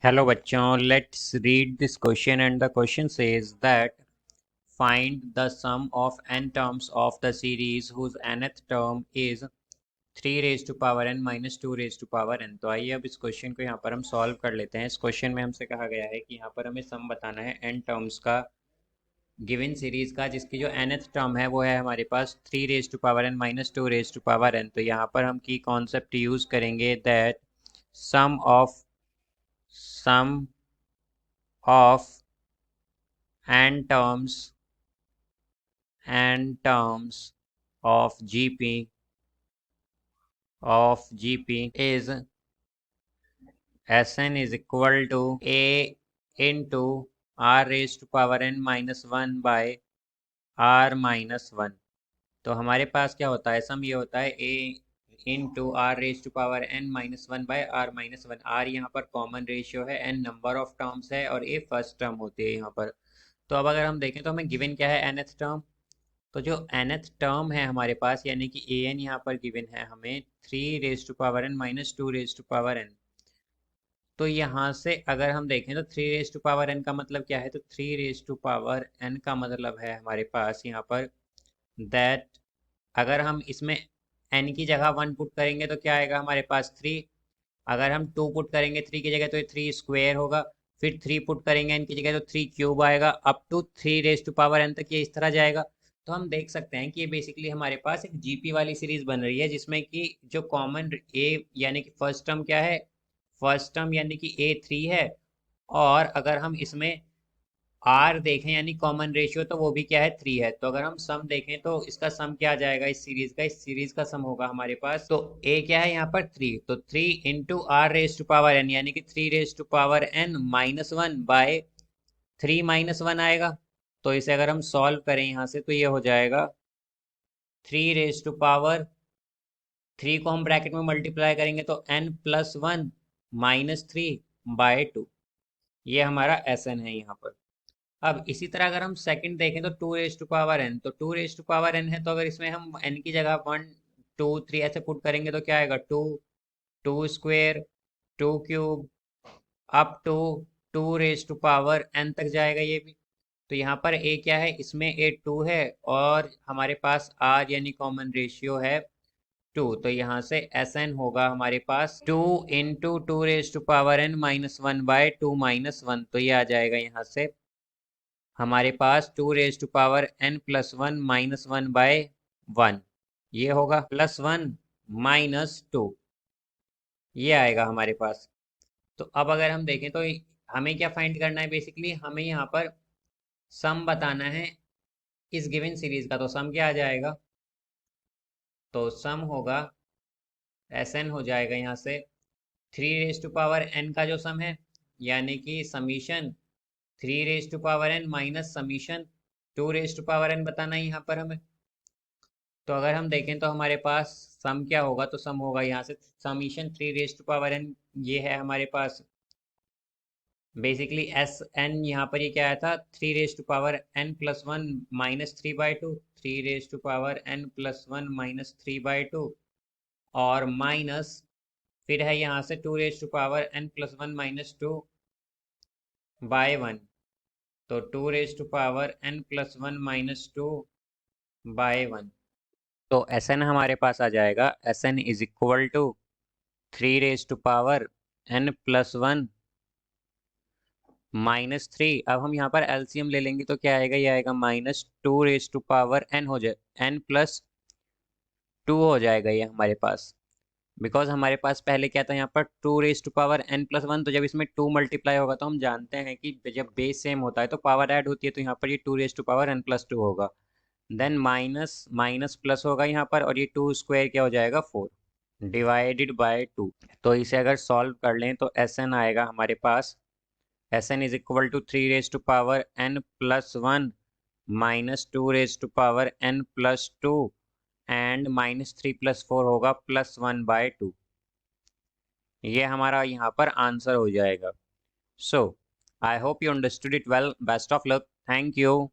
Hello बच्चों, let's read this question and the question says that find the sum of n terms of the series whose nth term is 3 raised to power n minus 2 raised to power n। तो आइए अब इस question को यहाँ पर हम solve कर लेते हैं। इस क्वेश्चन में हमसे कहा गया है कि यहाँ पर हमें सम बताना है n टर्म्स का गिवन सीरीज का, जिसकी जो nth टर्म है वो है हमारे पास 3 raise to power n minus 2 raise to power n। तो यहाँ पर हम की कॉन्सेप्ट यूज करेंगे that sum of n terms of GP is Sn is equal to a into r raised to power n minus 1 by r minus 1। तो हमारे पास क्या होता है, सम ये होता है a into R raise to power n minus 1 by R minus 1। R यहाँ पर कॉमन रेशियो है, n नंबर ऑफ टर्म्स है और a फर्स्ट टर्म होती है यहाँ पर। तो अब अगर हम देखें तो हमें गिवन क्या है, nth टर्म। तो जो nth टर्म है हमारे पास यानी कि an यहाँ पर गिवन है हमें 3 raise to power n minus 2 raise to power n। तो यहाँ से अगर हम देखें तो 3 रेज टू पावर n का मतलब क्या है, तो 3 रेज टू पावर n का मतलब है हमारे पास यहाँ पर दैट अगर हम इसमें n की जगह 1 पुट करेंगे तो क्या आएगा हमारे पास 3। अगर हम 2 पुट करेंगे 3 की जगह तो ये 3 स्क्वायर होगा। फिर 3 पुट करेंगे n की जगह तो 3 क्यूब आएगा, up to 3 raise to power n तक ये इस तरह जाएगा। तो हम देख सकते हैं कि ये बेसिकली हमारे पास एक जीपी वाली सीरीज बन रही है, जिसमें कि जो कॉमन ए यानी कि फर्स्ट टर्म क्या है, फर्स्ट टर्म यानी कि a3 है। और अगर हम इसमें आर देखें यानी कॉमन रेशियो, तो वो भी क्या है 3 है। तो अगर हम सम देखें तो इसका सम क्या आ जाएगा, इस सीरीज का सम होगा हमारे पास। तो ए क्या है यहाँ पर 3, तो 3 into R raise to power N यानी कि 3 raise to power N minus 1 by 3 minus 1 आएगा। तो इसे अगर हम सॉल्व करें यहाँ से तो ये हो जाएगा 3 रेज टू पावर 3 को हम ब्रैकेट में मल्टीप्लाई करेंगे तो n प्लस 1 माइनस 3 बाय 2। ये हमारा एस एन है यहाँ पर। अब इसी तरह अगर हम सेकंड देखें तो 2 रेज टू पावर n, तो 2 रेज टू पावर n है, तो अगर इसमें हम n की जगह 1 2 3 ऐसे पुट करेंगे तो क्या आएगा 2 2 square 2 cube up to 2 raise to power n तक जाएगा ये भी। तो यहाँ पर a क्या है, इसमें a 2 है और हमारे पास r यानी कॉमन रेशियो है 2। तो यहाँ से Sn होगा हमारे पास 2 into 2 raise to power n minus 1 by 2 minus 1। तो ये आ जाएगा यहाँ से हमारे पास 2 raise to power n plus 1 minus 1 by 1। ये होगा प्लस 1 माइनस 2, ये आएगा हमारे पास। तो अब अगर हम देखें तो हमें क्या फाइंड करना है, बेसिकली हमें यहाँ पर सम बताना है इस गिवन सीरीज का। तो सम क्या आ जाएगा, तो सम होगा Sn हो जाएगा यहाँ से 3 रेज टू पावर n का जो सम है यानी कि summation 3 raise to power n minus summation 2 raise to power n बताना है यहाँ पर हमें। तो अगर हम देखें तो हमारे पास सम क्या होगा, तो सम होगा यहाँ से summation 3 raise to power n, ये है हमारे पास बेसिकली एस एन। यहाँ पर ये क्या आया था 3 raise to power n plus 1 minus 3 by 2, 3 raise to power n plus 1 minus 3 by 2 और माइनस फिर है यहाँ से 2 raise to power n plus 1 minus 2 by 1। तो 2 raise to power n plus 1 minus 2 by 1। तो एस एन हमारे पास आ जाएगा S N is equal to 3 raise to power n plus 1 minus 3। अब हम यहाँ पर एलसीएम ले लेंगे तो क्या आएगा, ये आएगा minus 2 raise to power n हो जाए n प्लस 2 हो जाएगा ये हमारे पास। बिकॉज हमारे पास पहले क्या था यहाँ पर 2 raise to power n plus 1, तो जब इसमें 2 मल्टीप्लाई होगा तो हम जानते हैं कि जब बेस सेम होता है तो पावर ऐड होती है। तो यहाँ पर ये 2 raise to power n plus 2 होगा, देन माइनस माइनस प्लस होगा यहाँ पर और ये 2 स्क्वायर क्या हो जाएगा 4 डिवाइडेड बाय 2। तो इसे अगर सॉल्व कर लें तो एस एन आएगा हमारे पास Sn is equal to 3 raised to power n plus 1 minus 2 raised to power n plus 2 and minus 3 plus 4 होगा plus 1 by 2। ये हमारा यहाँ पर आंसर हो जाएगा। So I hope you understood it well. Best of luck. Thank you.